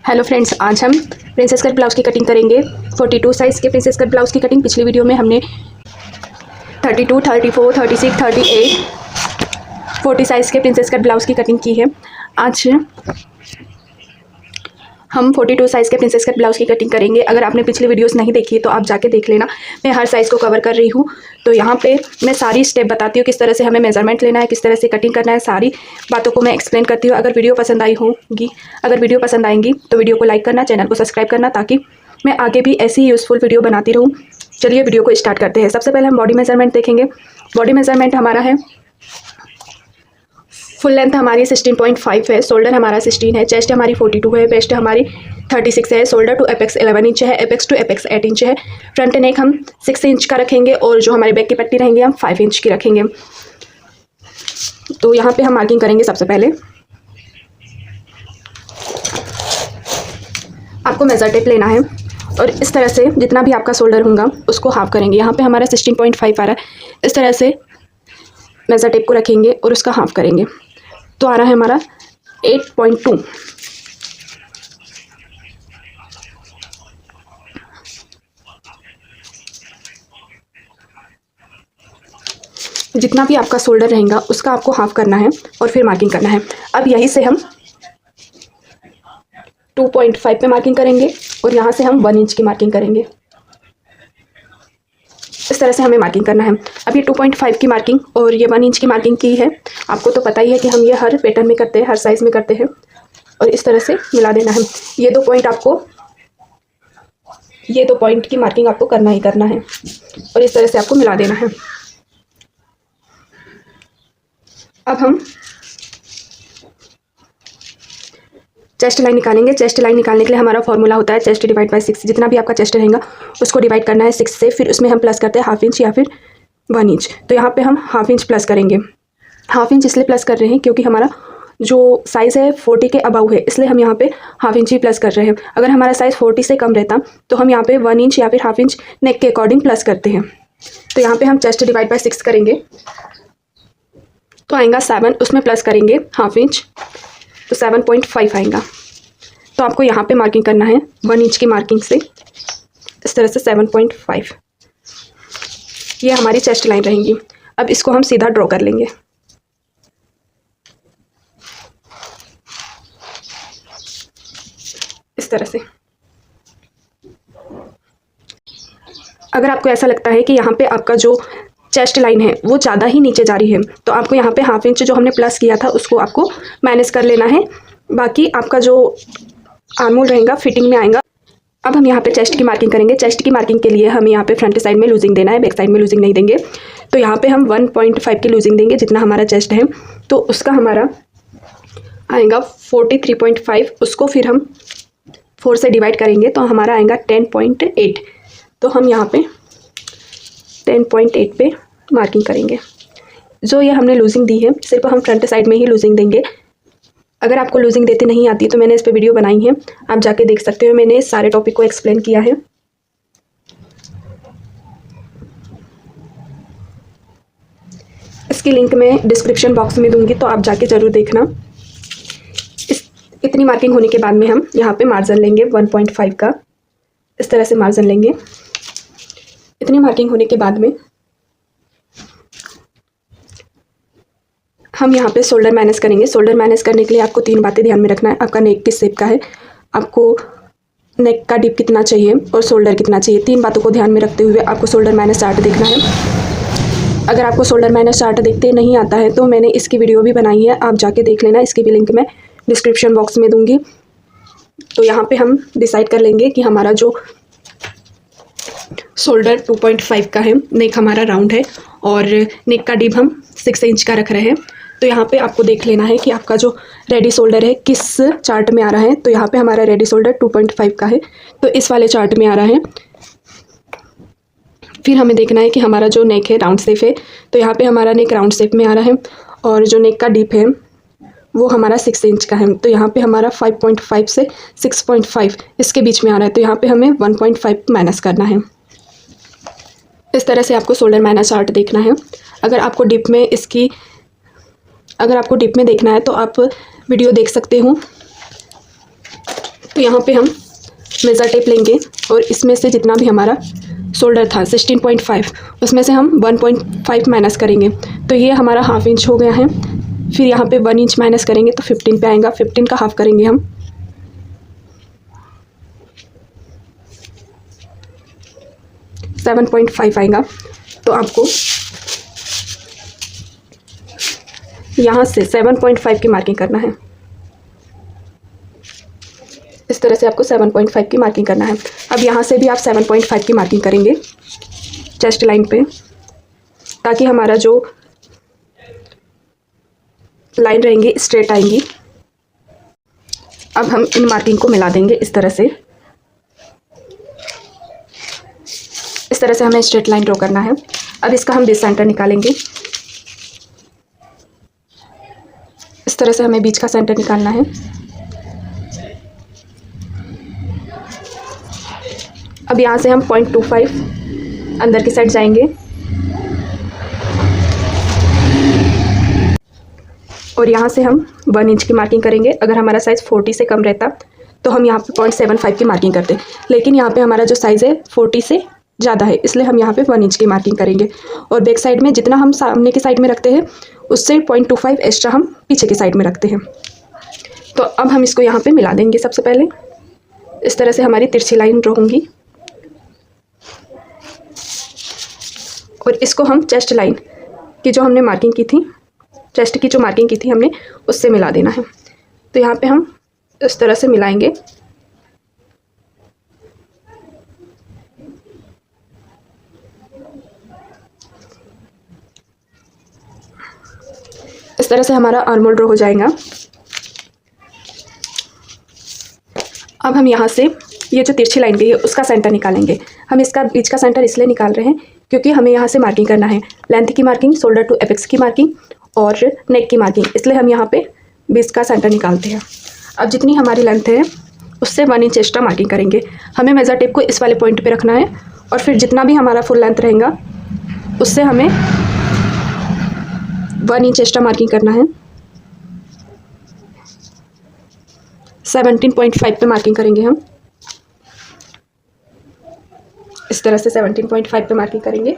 Hello friends, आज हम princess cut blouse की कटिंग करेंगे। 42 साइज़ के प्रिंसेस कट ब्लाउज़ की कटिंग पिछली वीडियो में हमने 32, 34, 36, 38, 40 साइज़ के प्रिंसेस कट ब्लाउज़ की कटिंग की है। आज हम 42 साइज़ के प्रिंसेस कट ब्लाउज़ की कटिंग करेंगे। अगर आपने पिछली वीडियोस नहीं देखी तो आप जाके देख लेना। मैं हर साइज़ को कवर कर रही हूँ, तो यहाँ पे मैं सारी स्टेप बताती हूँ, किस तरह से हमें मेजरमेंट लेना है, किस तरह से कटिंग करना है, सारी बातों को मैं एक्सप्लेन करती हूँ। अगर वीडियो पसंद आएंगी तो वीडियो को लाइक करना, चैनल को सब्सक्राइब करना, ताकि मैं आगे भी ऐसी यूज़फुल वीडियो बनाती रहूँ। चलिए वीडियो को स्टार्ट करते हैं। सबसे पहले हम बॉडी मेजरमेंट देखेंगे। बॉडी मेजरमेंट हमारा है, फुल लेंथ हमारी 16.5 है, शोल्डर हमारा 16 है, चेस्ट हमारी 42 है, वेस्ट हमारी 36 है, शोल्डर टू एपेक्स 11 इंच है, एपेक्स टू एपेक्स 8 इंच है, फ्रंट नेक हम 6 इंच का रखेंगे और जो हमारे बैक की पट्टी रहेंगी हम 5 इंच की रखेंगे। तो यहाँ पे हम मार्किंग करेंगे। सबसे पहले आपको मेजर टेप लेना है और इस तरह से जितना भी आपका शोल्डर होगा उसको हाफ करेंगे। यहाँ पे हमारा 16.5 आ रहा है, इस तरह से मेजर टेप को रखेंगे और उसका हाफ करेंगे, तो आ रहा है हमारा 8.2। जितना भी आपका शोल्डर रहेगा उसका आपको हाफ करना है और फिर मार्किंग करना है। अब यहीं से हम 2.5 पे मार्किंग करेंगे और यहाँ से हम 1 इंच की मार्किंग करेंगे। इस तरह से हमें मार्किंग करना है। अब ये 2.5 की मार्किंग और ये 1 इंच की मार्किंग की है। आपको तो पता ही है कि हम ये हर पैटर्न में करते हैं, हर साइज़ में करते हैं, और इस तरह से मिला देना है। ये दो पॉइंट की मार्किंग आपको करना ही करना है और इस तरह से आपको मिला देना है। अब हम चेस्ट लाइन निकालेंगे। चेस्ट लाइन निकालने के लिए हमारा फॉर्मूला होता है चेस्ट डिवाइड बाय 6। जितना भी आपका चेस्ट रहेगा उसको डिवाइड करना है 6 से, फिर उसमें हम प्लस करते हैं हाफ इंच या फिर 1 इंच। तो यहाँ पे हम हाफ इंच प्लस करेंगे। हाफ इंच इसलिए प्लस कर रहे हैं क्योंकि हमारा जो साइज़ है 40 के अबव है, इसलिए हम यहाँ पे हाफ इंच ही प्लस कर रहे हैं। अगर हमारा साइज़ 40 से कम रहता तो हम यहाँ पे 1 इंच या फिर हाफ इंच नेक के अकॉर्डिंग प्लस करते हैं। तो यहाँ पे हम चेस्ट डिवाइड बाय 6 करेंगे तो आएगा 7, उसमें प्लस करेंगे हाफ इंच तो 7.5 आएगा। तो आपको यहाँ पे मार्किंग करना है 1 इंच की मार्किंग से, इस तरह से 7.5। ये हमारी चेस्ट लाइन रहेंगी। अब इसको हम सीधा ड्रॉ कर लेंगे। इस तरह से। अगर आपको ऐसा लगता है कि यहाँ पे आपका जो चेस्ट लाइन है वो ज़्यादा ही नीचे जा रही है, तो आपको यहाँ पे हाफ इंच जो हमने प्लस किया था उसको आपको माइनस कर लेना है। बाकी आपका जो आर्मोल रहेगा फिटिंग में आएगा। अब हम यहाँ पे चेस्ट की मार्किंग करेंगे। चेस्ट की मार्किंग के लिए हमें यहाँ पे फ्रंट साइड में लूजिंग देना है, बैक साइड में लूजिंग नहीं देंगे। तो यहाँ पे हम 1.5 की लूजिंग देंगे। जितना हमारा चेस्ट है तो उसका हमारा आएगा 43.5। उसको फिर हम 4 से डिवाइड करेंगे तो हमारा आएगा 10.8। तो हम यहाँ पे 10.8 पे मार्किंग करेंगे। जो ये हमने लूजिंग दी है सिर्फ हम फ्रंट साइड में ही लूजिंग देंगे। अगर आपको लूजिंग देते नहीं आती तो मैंने इस पे वीडियो बनाई है, आप जाके देख सकते हो। मैंने इस सारे टॉपिक को एक्सप्लेन किया है। इसकी लिंक मैं डिस्क्रिप्शन बॉक्स में दूंगी, तो आप जाके ज़रूर देखना। इतनी मार्किंग होने के बाद में हम यहाँ पे मार्जिन लेंगे 1.5 का, इस तरह से मार्जिन लेंगे। इतनी मार्किंग होने के बाद में हम यहाँ पे शोल्डर माइनस करेंगे। शोल्डर माइनस करने के लिए आपको 3 बातें ध्यान में रखना है। आपका नेक किस शेप का है, आपको नेक का डिप कितना चाहिए और शोल्डर कितना चाहिए। 3 बातों को ध्यान में रखते हुए आपको शोल्डर माइनस चार्ट देखना है। अगर आपको शोल्डर माइनस चार्ट देखते नहीं आता है तो मैंने इसकी वीडियो भी बनाई है, आप जाके देख लेना। इसकी भी लिंक मैं डिस्क्रिप्शन बॉक्स में दूँगी। तो यहाँ पर हम डिसाइड कर लेंगे कि हमारा जो शोल्डर 2.5 का है, नेक हमारा राउंड है और नेक का डिप हम 6 इंच का रख रहे हैं। तो यहाँ पे आपको देख लेना है कि आपका जो रेडी शोल्डर है किस चार्ट में आ रहा है। तो यहाँ पे हमारा रेडी शोल्डर 2.5 का है, तो इस वाले चार्ट में आ रहा है। फिर हमें देखना है कि हमारा जो नेक है राउंड शेप है, तो यहाँ पे हमारा नेक राउंड शेप में आ रहा है और जो नेक का डिप है वो हमारा 6 इंच का है। तो यहाँ पे हमारा 5.5 से 6.5 इसके बीच में आ रहा है। तो यहाँ पे हमें 1.5 माइनस करना है। इस तरह से आपको शोल्डर माइनस चार्ट देखना है। अगर आपको डिप में देखना है तो आप वीडियो देख सकते हो। तो यहाँ पे हम मेज़र टेप लेंगे और इसमें से जितना भी हमारा शोल्डर था 16.5, उसमें से हम 1.5 माइनस करेंगे, तो ये हमारा हाफ इंच हो गया है। फिर यहाँ पे 1 इंच माइनस करेंगे तो 15 पे आएगा, 15 का हाफ करेंगे हम, 7.5 आएगा। तो आपको यहाँ से 7.5 की मार्किंग करना है। इस तरह से आपको 7.5 की मार्किंग करना है। अब यहाँ से भी आप 7.5 की मार्किंग करेंगे चेस्ट लाइन पे, ताकि हमारा जो लाइन रहेंगी स्ट्रेट आएंगी। अब हम इन मार्किंग को मिला देंगे इस तरह से। इस तरह से हमें स्ट्रेट लाइन ड्रॉ करना है। अब इसका हम बीच सेंटर निकालेंगे। इस तरह से हमें बीच का सेंटर निकालना है। अब यहाँ से हम 0.25 अंदर की साइड जाएंगे और यहाँ से हम 1 इंच की मार्किंग करेंगे। अगर हमारा साइज़ 40 से कम रहता तो हम यहाँ पे 0.75 की मार्किंग करते, लेकिन यहाँ पे हमारा जो साइज़ है 40 से ज़्यादा है, इसलिए हम यहाँ पे 1 इंच की मार्किंग करेंगे। और बैक साइड में जितना हम सामने की साइड में रखते हैं उससे 0.25 एक्स्ट्रा हम पीछे की साइड में रखते हैं। तो अब हम इसको यहाँ पे मिला देंगे। सबसे पहले इस तरह से हमारी तिरछी लाइन ड्रॉ होंगी और इसको हम चेस्ट लाइन की जो हमने मार्किंग की थी, चेस्ट की जो मार्किंग की थी हमने, उससे मिला देना है। तो यहाँ पे हम इस तरह से मिलाएंगे। इस तरह से हमारा आर्म होल ड्रॉ हो जाएगा। अब हम यहाँ से ये जो तिरछी लाइन गई है उसका सेंटर निकालेंगे। हम इसका बीच का सेंटर इसलिए निकाल रहे हैं क्योंकि हमें यहाँ से मार्किंग करना है, लेंथ की मार्किंग, शोल्डर टू एपेक्स की मार्किंग और नेक की मार्किंग, इसलिए हम यहाँ पे बीच का सेंटर निकालते हैं। अब जितनी हमारी लेंथ है उससे 1 इंच एक्स्ट्रा मार्किंग करेंगे। हमें मेज़र टेप को इस वाले पॉइंट पे रखना है और फिर जितना भी हमारा फुल लेंथ रहेगा उससे हमें 1 इंच एक्स्ट्रा मार्किंग करना है। 17.5 पे मार्किंग करेंगे हम। इस तरह से 17.5 पे मार्किंग करेंगे।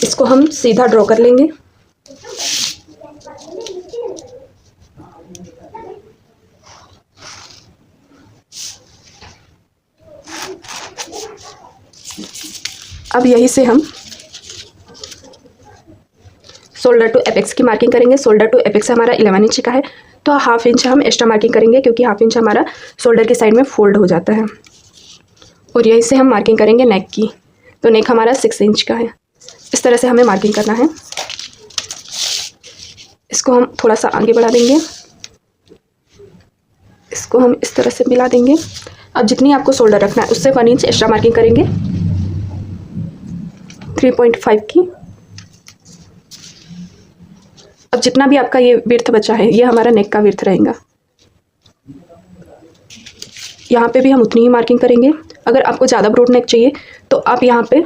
इसको हम सीधा ड्रॉ कर लेंगे। अब यहीं से हम शोल्डर टू एपेक्स की मार्किंग करेंगे। शोल्डर टू एपेक्स हमारा 11 इंच का है, तो हाफ इंच हम एक्स्ट्रा मार्किंग करेंगे क्योंकि हाफ इंच हमारा शोल्डर की साइड में फोल्ड हो जाता है। और यहीं से हम मार्किंग करेंगे नेक की, तो नेक हमारा 6 इंच का है। इस तरह से हमें मार्किंग करना है। इसको हम थोड़ा सा आगे बढ़ा देंगे, इसको हम इस तरह से मिला देंगे। अब जितनी आपको शोल्डर रखना है उससे 1 इंच एक्स्ट्रा मार्किंग करेंगे 3.5 की। अब जितना भी आपका ये विड्थ बचा है ये हमारा नेक का विड्थ रहेगा। यहाँ पे भी हम उतनी ही मार्किंग करेंगे। अगर आपको ज़्यादा ब्रॉड नेक चाहिए तो आप यहाँ पे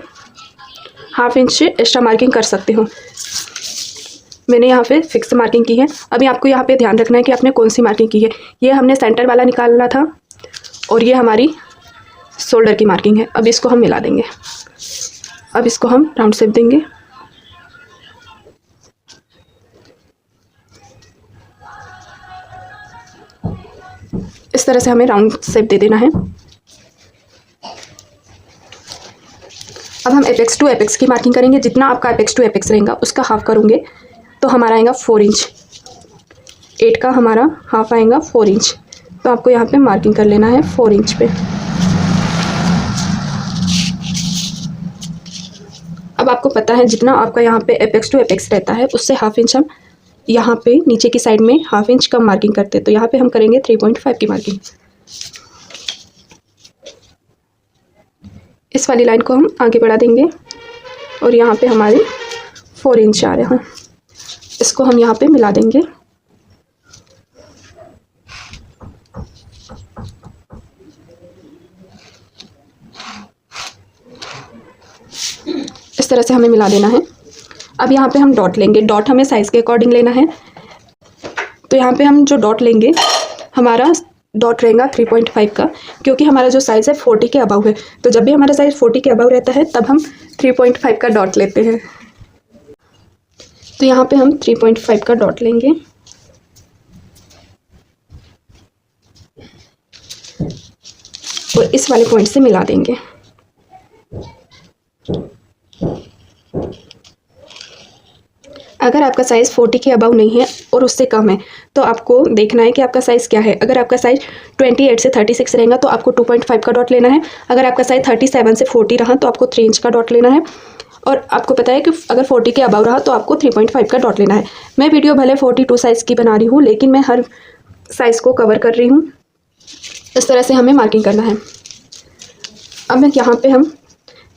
हाफ इंच एक्स्ट्रा मार्किंग कर सकते हो। मैंने यहाँ पे फिक्स मार्किंग की है। अभी आपको यहाँ पे ध्यान रखना है कि आपने कौन सी मार्किंग की है। ये हमने सेंटर वाला निकालना था और ये हमारी शोल्डर की मार्किंग है। अब इसको हम मिला देंगे। अब इसको हम राउंड शेप देंगे। इस तरह से हमें राउंड शेप दे देना है। अब हम एपेक्स टू एपेक्स की मार्किंग करेंगे। जितना आपका एपेक्स टू एपेक्स रहेगा उसका हाफ करूँगे तो हमारा आएगा 4 इंच। 8 का हमारा हाफ आएगा 4 इंच। तो आपको यहाँ पे मार्किंग कर लेना है 4 इंच पे। अब आपको पता है जितना आपका यहाँ पे एपेक्स टू एपेक्स रहता है उससे हाफ इंच हम यहाँ पे नीचे की साइड में हाफ इंच कम मार्किंग करते हैं। तो यहाँ पे हम करेंगे 3.5 की मार्किंग। इस वाली लाइन को हम आगे बढ़ा देंगे और यहाँ पे हमारे 4 इंच आ रहे हैं। इसको हम यहाँ पे मिला देंगे। इस तरह से हमें मिला देना है। अब यहाँ पे हम डॉट लेंगे। डॉट हमें साइज़ के अकॉर्डिंग लेना है। तो यहाँ पे हम जो डॉट लेंगे हमारा डॉट रहेगा 3.5 का, क्योंकि हमारा जो साइज़ है 40 के अबव है। तो जब भी हमारा साइज़ 40 के अबव रहता है तब हम 3.5 का डॉट लेते हैं। तो यहाँ पे हम 3.5 का डॉट लेंगे और इस वाले पॉइंट से मिला देंगे। अगर आपका साइज़ 40 के अबव नहीं है और उससे कम है तो आपको देखना है कि आपका साइज़ क्या है। अगर आपका साइज़ 28 से 36 रहेगा तो आपको 2.5 का डॉट लेना है। अगर आपका साइज़ 37 से 40 रहा तो आपको 3 इंच का डॉट लेना है। और आपको पता है कि अगर 40 के अबव रहा तो आपको 3.5 का डॉट लेना है। मैं वीडियो भले 42 साइज़ की बना रही हूँ, लेकिन मैं हर साइज़ को कवर कर रही हूँ। इस तरह से हमें मार्किंग करना है। अब यहाँ पे हम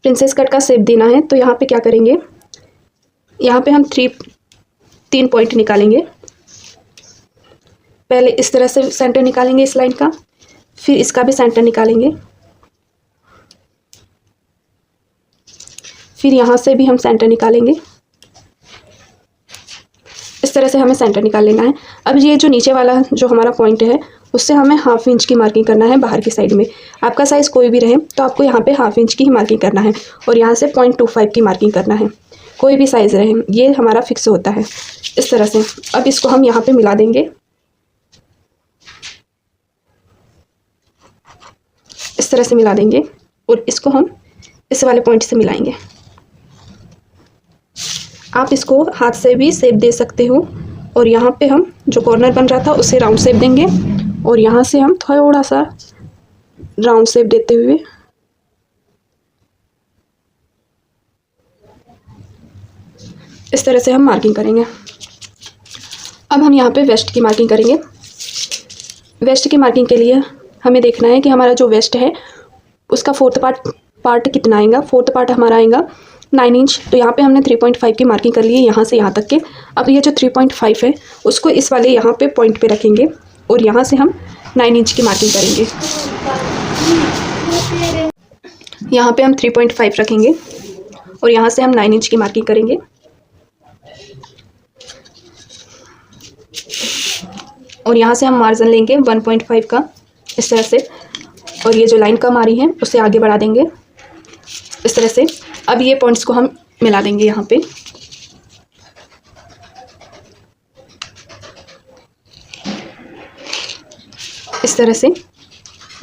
प्रिंसेस कट का शेप देना है, तो यहाँ पे क्या करेंगे, यहाँ पे हम 3 पॉइंट निकालेंगे। पहले इस तरह से सेंटर निकालेंगे इस लाइन का, फिर इसका भी सेंटर निकालेंगे, फिर यहाँ से भी हम सेंटर निकालेंगे। इस तरह से हमें सेंटर निकाल लेना है। अब ये जो नीचे वाला जो हमारा पॉइंट है उससे हमें 1/2 इंच की मार्किंग करना है बाहर की साइड में। आपका साइज़ कोई भी रहे तो आपको यहाँ पे 1/2 इंच की ही मार्किंग करना है और यहाँ से 0.25 की मार्किंग करना है। कोई भी साइज़ रहे, ये हमारा फिक्स होता है इस तरह से। अब इसको हम यहाँ पे मिला देंगे इस तरह से मिला देंगे और इसको हम इस वाले पॉइंट से मिलाएंगे। आप इसको हाथ से भी शेप दे सकते हो और यहाँ पे हम जो कॉर्नर बन रहा था उसे राउंड शेप देंगे और यहाँ से हम थोड़ा सा राउंड शेप देते हुए इस तरह से हम मार्किंग करेंगे। अब हम यहाँ पे वेस्ट की मार्किंग करेंगे। वेस्ट की मार्किंग के लिए हमें देखना है कि हमारा जो वेस्ट है उसका फोर्थ पार्ट कितना आएगा। फोर्थ पार्ट हमारा आएगा 9 इंच। तो यहाँ पे हमने 3.5 की मार्किंग कर ली है यहाँ से यहाँ तक के। अब ये जो 3.5 है उसको इस वाले यहाँ पे पॉइंट पे रखेंगे और यहाँ से हम 9 इंच की मार्किंग करेंगे। यहाँ पे हम 3.5 रखेंगे और यहाँ से हम 9 इंच की मार्किंग करेंगे और यहाँ से हम मार्जिन लेंगे 1.5 का इस तरह से और ये जो लाइन कम आ रही है उसे आगे बढ़ा देंगे इस तरह से। अब ये पॉइंट्स को हम मिला देंगे यहाँ पे। इस तरह से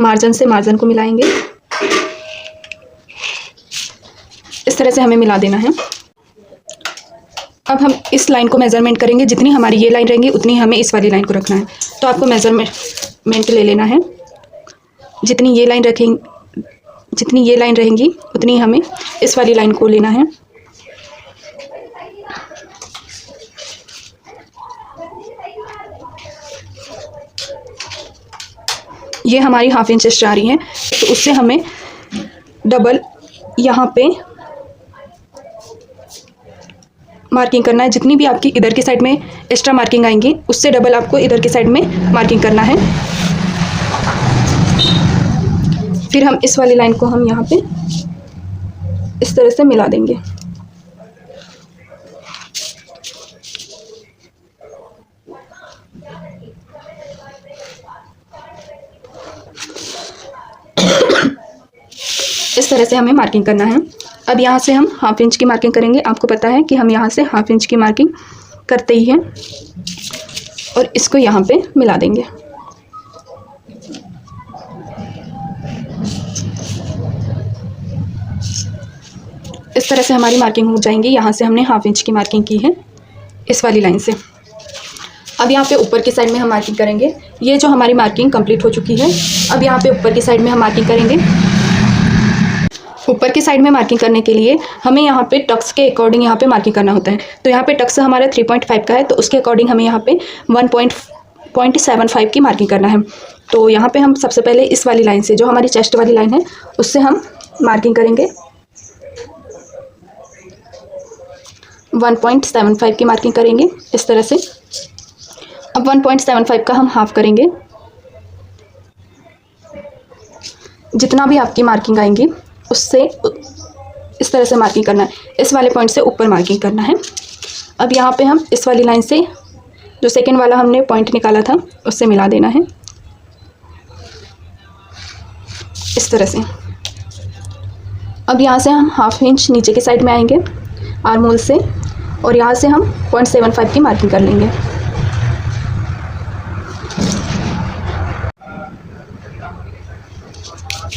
मार्जिन से मार्जिन को मिलाएंगे। इस तरह से हमें मिला देना है। अब हम इस लाइन को मेज़रमेंट करेंगे। जितनी हमारी ये लाइन रहेंगी उतनी हमें इस वाली लाइन को रखना है। तो आपको मेज़रमेंट ले लेना है। जितनी ये लाइन रहेंगी उतनी हमें इस वाली लाइन को लेना है। ये हमारी 1/2 इंच एक्स्ट्रा आ रही है तो उससे हमें डबल यहाँ पे मार्किंग करना है। जितनी भी आपकी इधर की साइड में एक्स्ट्रा मार्किंग आएंगी उससे डबल आपको इधर की साइड में मार्किंग करना है। फिर हम इस वाली लाइन को हम यहाँ पे इस तरह से मिला देंगे। इस तरह से हमें मार्किंग करना है। अब यहाँ से हम 1/2 इंच की मार्किंग करेंगे। आपको पता है कि हम यहाँ से 1/2 इंच की मार्किंग करते ही हैं और इसको यहाँ पे मिला देंगे। इस तरह से हमारी मार्किंग हो जाएंगी। यहाँ से हमने 1/2 इंच की मार्किंग की है इस वाली लाइन से। अब यहाँ पे ऊपर की साइड में हम मार्किंग करेंगे। ये जो हमारी मार्किंग कंप्लीट हो चुकी है। अब यहाँ पे ऊपर की साइड में हम मार्किंग करेंगे। ऊपर की साइड में मार्किंग करने के लिए हमें यहाँ पे टक्स के अकॉर्डिंग यहाँ पे मार्किंग करना होता है। तो यहाँ पे टक्स हमारा 3.5 का है तो उसके अकॉर्डिंग हमें यहाँ पे 1.75 की मार्किंग करना है। तो यहाँ पे हम सबसे पहले इस वाली लाइन से जो हमारी चेस्ट वाली लाइन है उससे हम मार्किंग करेंगे। 1.75 की मार्किंग करेंगे इस तरह से। अब 1.75 का हम हाफ करेंगे। जितना भी आपकी मार्किंग आएंगी उससे इस तरह से मार्किंग करना है। इस वाले पॉइंट से ऊपर मार्किंग करना है। अब यहाँ पे हम इस वाली लाइन से जो सेकंड वाला हमने पॉइंट निकाला था उससे मिला देना है इस तरह से। अब यहाँ से हम 1/2 इंच नीचे की साइड में आएंगे आर्म होल से, और यहाँ से हम 0.75 की मार्किंग कर लेंगे।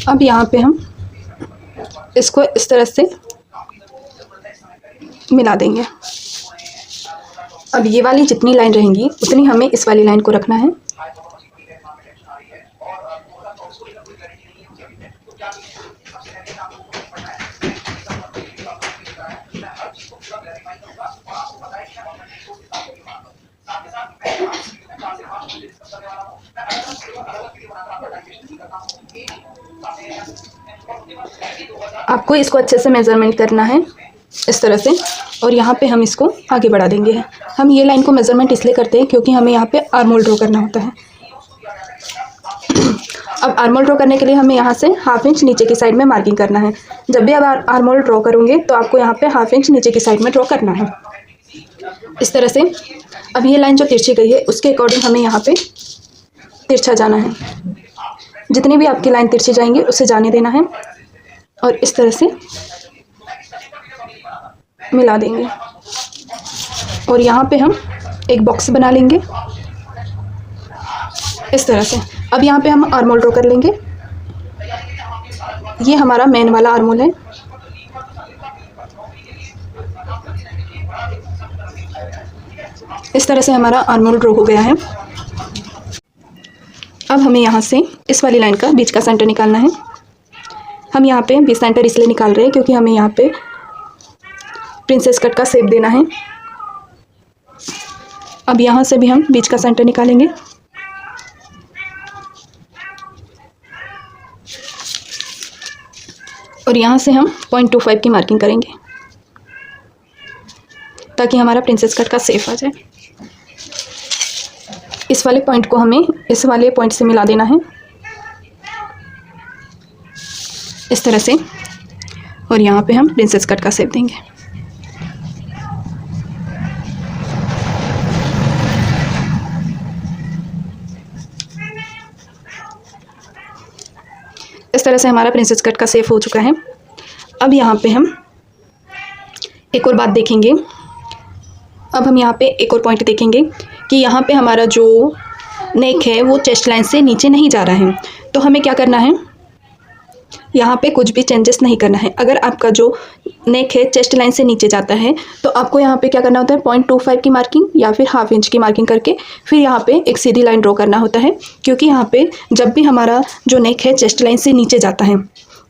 अब यहाँ पे हम इसको इस तरह से मिला देंगे। अब ये वाली जितनी लाइन रहेंगी उतनी हमें इस वाली लाइन को रखना है। आपको इसको अच्छे से मेज़रमेंट करना है इस तरह से, और यहाँ पे हम इसको आगे बढ़ा देंगे। हम ये लाइन को मेज़रमेंट इसलिए करते हैं क्योंकि हमें यहाँ पे आर्म होल ड्रॉ करना होता है। अब आर्म होल ड्रॉ करने के लिए हमें यहाँ से 1/2 इंच नीचे की साइड में मार्किंग करना है। जब भी आप आर्म होल ड्रॉ करोगे तो आपको यहाँ पे 1/2 इंच नीचे की साइड में ड्रॉ करना है इस तरह से। अब ये लाइन जो तिरछी गई है उसके अकॉर्डिंग हमें यहाँ पे तिरछा जाना है। जितनी भी आपकी लाइन तिरछी जाएंगी उसे जाने देना है, और इस तरह से मिला देंगे। और यहाँ पे हम एक बॉक्स बना लेंगे इस तरह से। अब यहाँ पे हम आर्म होल ड्रॉ कर लेंगे। ये हमारा मेन वाला आर्म होल है। इस तरह से हमारा आर्म होल ड्रॉ हो गया है। अब हमें यहाँ से इस वाली लाइन का बीच का सेंटर निकालना है। हम यहाँ पे बीच सेंटर इसलिए निकाल रहे हैं क्योंकि हमें यहाँ पे प्रिंसेस कट का शेप देना है। अब यहाँ से भी हम बीच का सेंटर निकालेंगे। और यहाँ से हम 0.25 की मार्किंग करेंगे ताकि हमारा प्रिंसेस कट का शेप आ जाए। इस वाले पॉइंट को हमें इस वाले पॉइंट से मिला देना है इस तरह से, और यहाँ पे हम प्रिंसेस कट का शेप देंगे। इस तरह से हमारा प्रिंसेस कट का शेप हो चुका है। अब यहाँ पे हम एक और बात देखेंगे। अब हम यहाँ पे एक और पॉइंट देखेंगे कि यहाँ पे हमारा जो नेक है वो चेस्ट लाइन से नीचे नहीं जा रहा है। तो हमें क्या करना है, यहाँ पे कुछ भी चेंजेस नहीं करना है। अगर आपका जो नेक है चेस्ट लाइन से नीचे जाता है तो आपको यहाँ पे क्या करना होता है, 0.25 की मार्किंग या फिर 1/2 इंच की मार्किंग करके फिर यहाँ पे एक सीधी लाइन ड्रॉ करना होता है। क्योंकि यहाँ पे जब भी हमारा जो नेक है चेस्ट लाइन से नीचे जाता है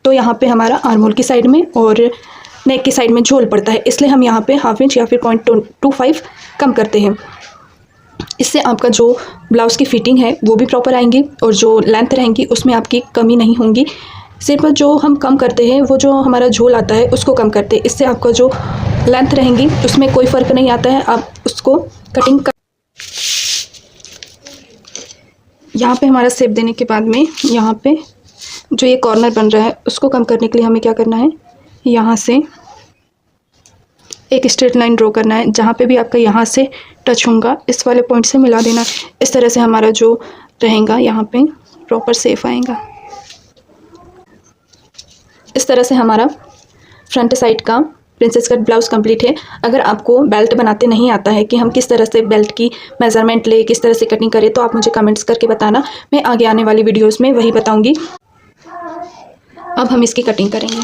तो यहाँ पे हमारा आर्म होल की साइड में और नेक की साइड में झोल पड़ता है, इसलिए हम यहाँ पे 1/2 इंच या फिर 0.25 कम करते हैं। इससे आपका जो ब्लाउज़ की फिटिंग है वो भी प्रॉपर आएंगी और जो लेंथ रहेंगी उसमें आपकी कमी नहीं होंगी। सिर्फ जो हम कम करते हैं वो जो हमारा झोल आता है उसको कम करते हैं। इससे आपका जो लेंथ रहेंगी उसमें कोई फ़र्क नहीं आता है। आप उसको कटिंग कर यहाँ पे हमारा शेप देने के बाद में यहाँ पे जो ये कॉर्नर बन रहा है उसको कम करने के लिए हमें क्या करना है, यहाँ से एक स्ट्रेट लाइन ड्रॉ करना है। जहाँ पे भी आपका यहाँ से टच होगा इस वाले पॉइंट से मिला देना। इस तरह से हमारा जो रहेगा यहाँ पे प्रॉपर शेप आएगा। इस तरह से हमारा फ्रंट साइड का प्रिंसेस कट ब्लाउज़ कंप्लीट है। अगर आपको बेल्ट बनाते नहीं आता है कि हम किस तरह से बेल्ट की मेज़रमेंट ले, किस तरह से कटिंग करें, तो आप मुझे कमेंट्स करके बताना। मैं आगे आने वाली वीडियोस में वही बताऊंगी। अब हम इसकी कटिंग करेंगे।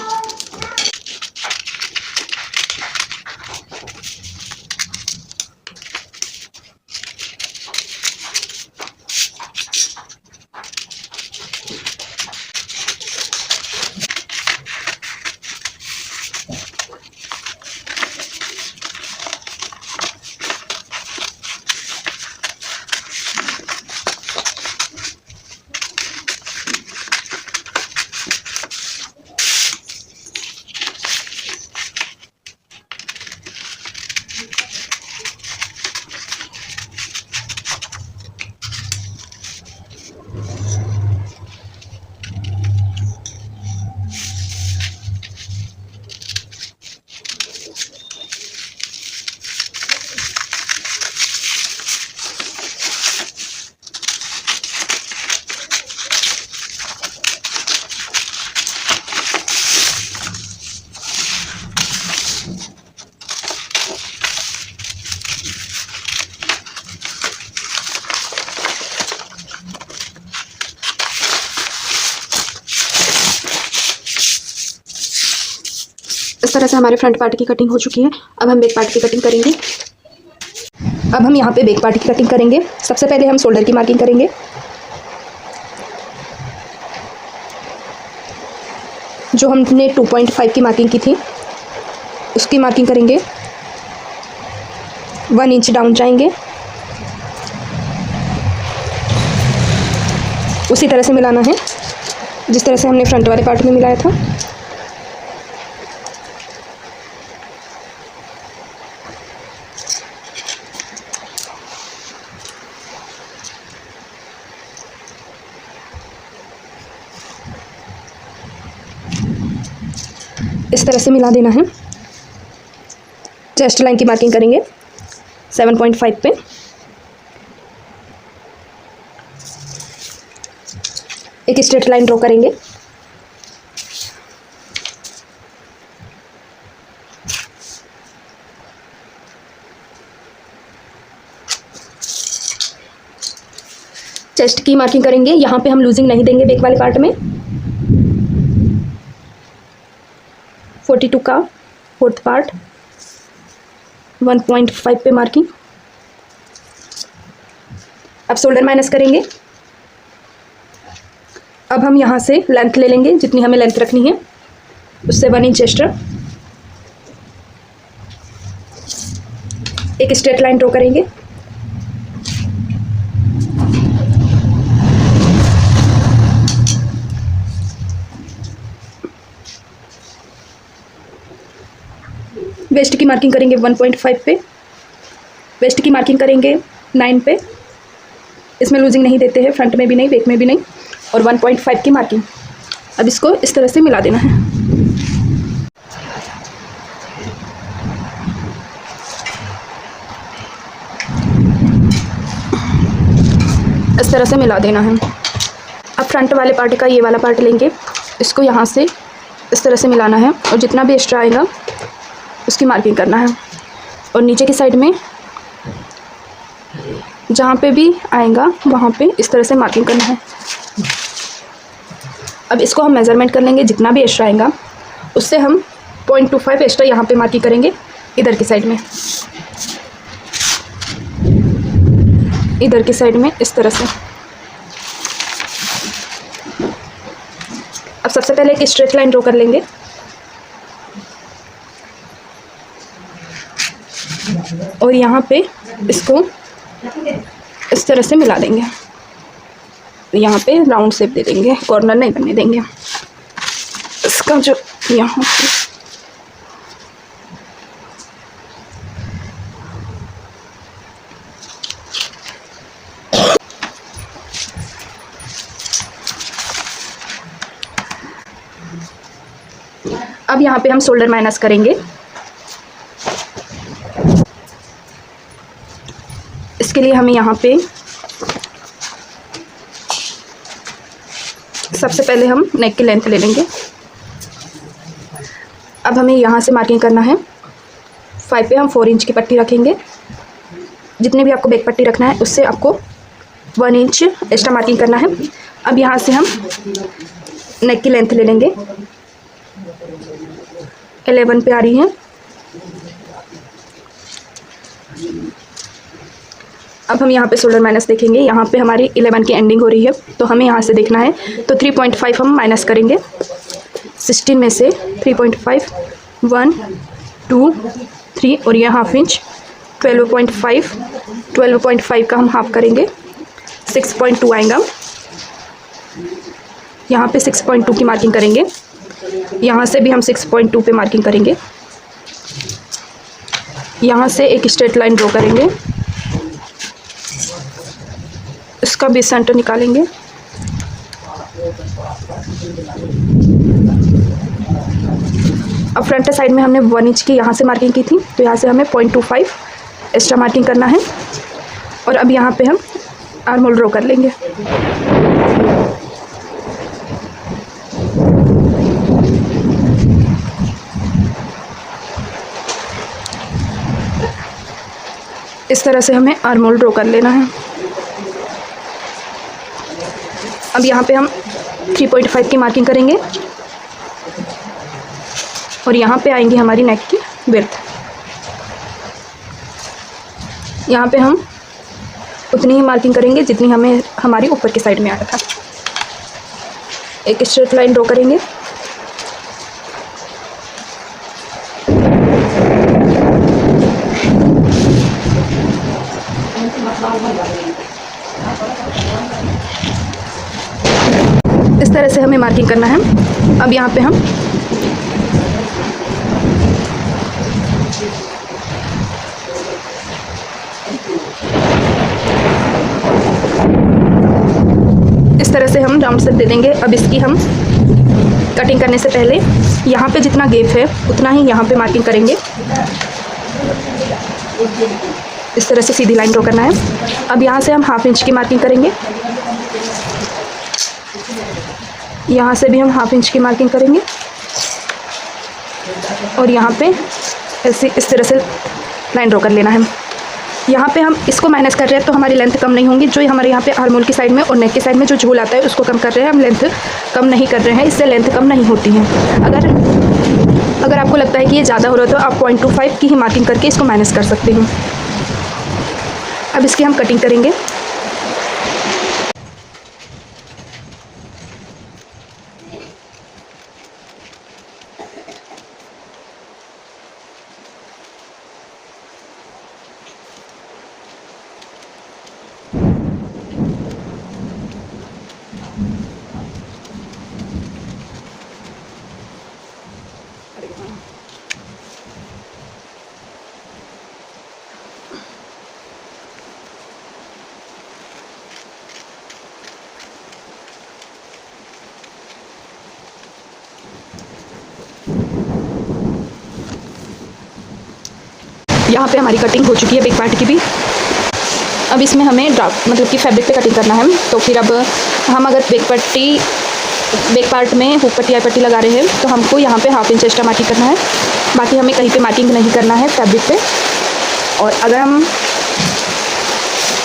इस तरह से हमारे फ्रंट पार्ट की कटिंग हो चुकी है। अब हम बैक पार्ट की कटिंग करेंगे। अब हम यहाँ पे बैक पार्ट की कटिंग करेंगे। सबसे पहले हम शोल्डर की मार्किंग करेंगे। जो हमने 2.5 की मार्किंग की थी उसकी मार्किंग करेंगे। 1 इंच डाउन जाएंगे, उसी तरह से मिलाना है जिस तरह से हमने फ्रंट वाले पार्ट में मिलाया था। इस तरह से मिला देना है। चेस्ट लाइन की मार्किंग करेंगे 7.5 पे। एक स्ट्रेट लाइन ड्रॉ करेंगे। चेस्ट की मार्किंग करेंगे। यहाँ पे हम लूजिंग नहीं देंगे बैक वाले पार्ट में। 42 का 4th पार्ट 1.5 पे मार्किंग। अब शोल्डर माइनस करेंगे। अब हम यहाँ से लेंथ ले लेंगे, जितनी हमें लेंथ रखनी है उससे 1 इंच एक्स्ट्रा। एक स्ट्रेट लाइन ड्रॉ करेंगे। वेस्ट की मार्किंग करेंगे 1.5 पे। वेस्ट की मार्किंग करेंगे 9 पे। इसमें लूजिंग नहीं देते हैं, फ्रंट में भी नहीं, बैक में भी नहीं। और 1.5 की मार्किंग। अब इसको इस तरह से मिला देना है। इस तरह से मिला देना है। अब फ्रंट वाले पार्ट का ये वाला पार्ट लेंगे, इसको यहाँ से इस तरह से मिलाना है और जितना भी एक्स्ट्रा आएगा उसकी मार्किंग करना है। और नीचे की साइड में जहाँ पे भी आएगा वहाँ पे इस तरह से मार्किंग करना है। अब इसको हम मेज़रमेंट कर लेंगे, जितना भी एक्स्ट्रा आएगा उससे हम 0.25 एक्स्ट्रा यहाँ पे मार्किंग करेंगे इधर की साइड में। इधर की साइड में इस तरह से। अब सबसे पहले एक स्ट्रेट लाइन ड्रॉ कर लेंगे। और यहाँ पे इसको इस तरह से मिला देंगे। यहाँ पे राउंड शेप दे देंगे, कॉर्नर नहीं बनने देंगे। इसका जो यहाँ पे अब यहाँ पे हम शोल्डर माइनस करेंगे। इसके लिए हमें यहाँ पे सबसे पहले हम नेक की लेंथ ले लेंगे। अब हमें यहाँ से मार्किंग करना है 5 पे हम 4 इंच की पट्टी रखेंगे। जितने भी आपको बैक पट्टी रखना है उससे आपको 1 इंच एक्स्ट्रा मार्किंग करना है। अब यहाँ से हम नेक की लेंथ ले लेंगे, 11 पे आ रही है। अब हम यहाँ पे शोल्डर माइनस देखेंगे। यहाँ पे हमारी 11 की एंडिंग हो रही है, तो हमें यहाँ से देखना है। तो 3.5 हम माइनस करेंगे 16 में से। 3.5 1 2 3 और यह हाफ इंच 12.5 का हम हाफ करेंगे, 6.2 आएगा। यहाँ पे 6.2 की मार्किंग करेंगे। यहाँ से भी हम 6.2 पे मार्किंग करेंगे। यहाँ से एक स्ट्रेट लाइन ड्रॉ करेंगे, इसका भी सेंटर निकालेंगे। अब फ्रंट साइड में हमने 1 इंच की यहाँ से मार्किंग की थी, तो यहाँ से हमें 0.25 एक्स्ट्रा मार्किंग करना है। और अब यहाँ पे हम आर्म होल ड्रॉ कर लेंगे। इस तरह से हमें आर्म होल ड्रॉ कर लेना है। अब यहाँ पे हम 3.5 की मार्किंग करेंगे। और यहाँ पे आएंगी हमारी नेक की विड्थ। यहाँ पे हम उतनी ही मार्किंग करेंगे जितनी हमें हमारी ऊपर की साइड में आया था। एक स्ट्रेट लाइन ड्रॉ करेंगे। इस तरह से हमें मार्किंग करना है। अब यहाँ पे हम इस तरह से हम राउंड शेप दे देंगे। अब इसकी हम कटिंग करने से पहले यहाँ पे जितना गैप है उतना ही यहाँ पे मार्किंग करेंगे। इस तरह से सीधी लाइन ड्रॉ करना है। अब यहाँ से हम 1/2 इंच की मार्किंग करेंगे। यहाँ से भी हम 1/2 इंच की मार्किंग करेंगे और यहाँ पे ऐसे इस तरह से लाइन ड्रॉ कर लेना है। यहाँ पे हम इसको माइनस कर रहे हैं तो हमारी लेंथ कम नहीं होंगी। जो हमारे यहाँ पे आर्मोल की साइड में और नेक की साइड में जो झूल आता है उसको कम कर रहे हैं, हम लेंथ कम नहीं कर रहे हैं, इससे लेंथ कम नहीं होती है। अगर आपको लगता है कि ये ज़्यादा हो रहा है तो आप 0.25 की ही मार्किंग करके इसको माइनस कर सकते हैं। अब इसकी हम कटिंग करेंगे। यहाँ पे हमारी कटिंग हो चुकी है बैक पार्ट की भी। अब इसमें हमें मतलब कि फैब्रिक पे कटिंग करना है। तो फिर अब हम अगर बैक पार्ट में हुक पट्टी आई पट्टी लगा रहे हैं तो हमको यहाँ पे 1/2 इंच एक्स्ट्रा मार्किंग करना है। बाकी हमें कहीं पे मार्किंग नहीं करना है फैब्रिक पे। और अगर हम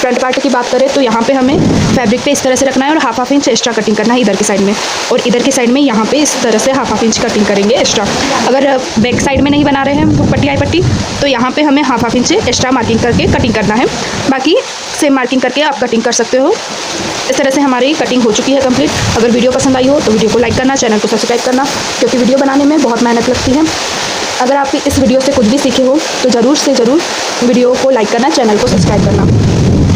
फ्रंट पार्ट की बात करें तो यहाँ पे हमें फैब्रिक पे इस तरह से रखना है और 1/2 इंच एक्स्ट्रा कटिंग करना है इधर की साइड में, और इधर की साइड में यहाँ पे इस तरह से 1/2 इंच कटिंग करेंगे एक्स्ट्रा। अगर बैक साइड में नहीं बना रहे हैं पट्टी आई पट्टी तो यहाँ पे हमें 1/2 इंच एक्स्ट्रा मार्किंग करके कटिंग करना है। बाकी सेम मार्किंग करके आप कटिंग कर सकते हो। इस तरह से हमारी कटिंग हो चुकी है कंप्लीट। अगर वीडियो पसंद आई हो तो वीडियो को लाइक करना, चैनल को सब्सक्राइब करना, क्योंकि वीडियो बनाने में बहुत मेहनत लगती है। अगर आप इस वीडियो से कुछ भी सीखे हो तो ज़रूर से ज़रूर वीडियो को लाइक करना, चैनल को सब्सक्राइब करना।